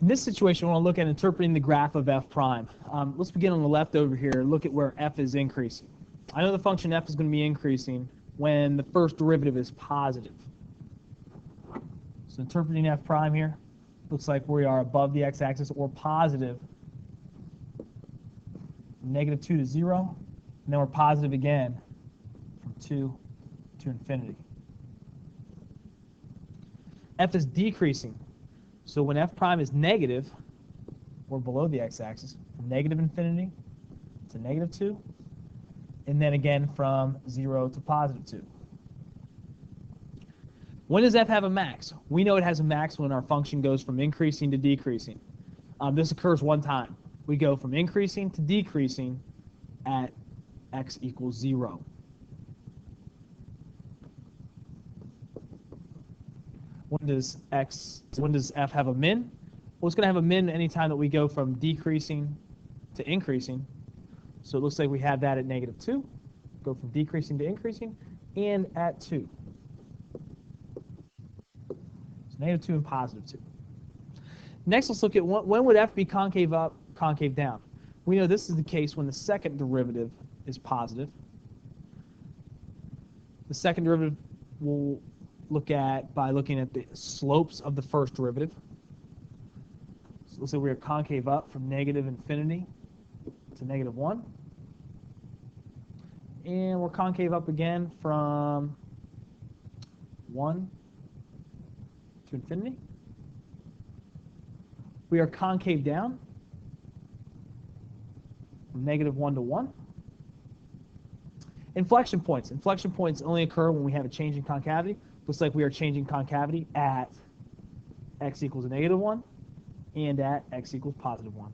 In this situation, we want to look at interpreting the graph of f prime. Let's begin on the left over here. Look at where f is increasing. I know the function f is going to be increasing when the first derivative is positive. So interpreting f prime here, looks like we are above the x-axis or positive from -2 to 0, and then we're positive again from 2 to infinity. F is decreasing. So when f prime is negative, we're below the x-axis, from -infinity to -2, and then again from 0 to +2. When does f have a max? We know it has a max when our function goes from increasing to decreasing. This occurs one time. We go from increasing to decreasing at x equals 0. When does f have a min? Well, it's going to have a min anytime that we go from decreasing to increasing. So it looks like we have that at -2, go from decreasing to increasing, and at 2. So -2 and +2. Next, let's look at when would f be concave up, concave down. We know this is the case when the second derivative is positive. The second derivative we'll look at by looking at the slopes of the first derivative. So let's say we are concave up from -infinity to -1. And we're concave up again from 1 to infinity. We are concave down from -1 to 1. Inflection points. Inflection points only occur when we have a change in concavity. Looks like we are changing concavity at x equals -1 and at x equals +1.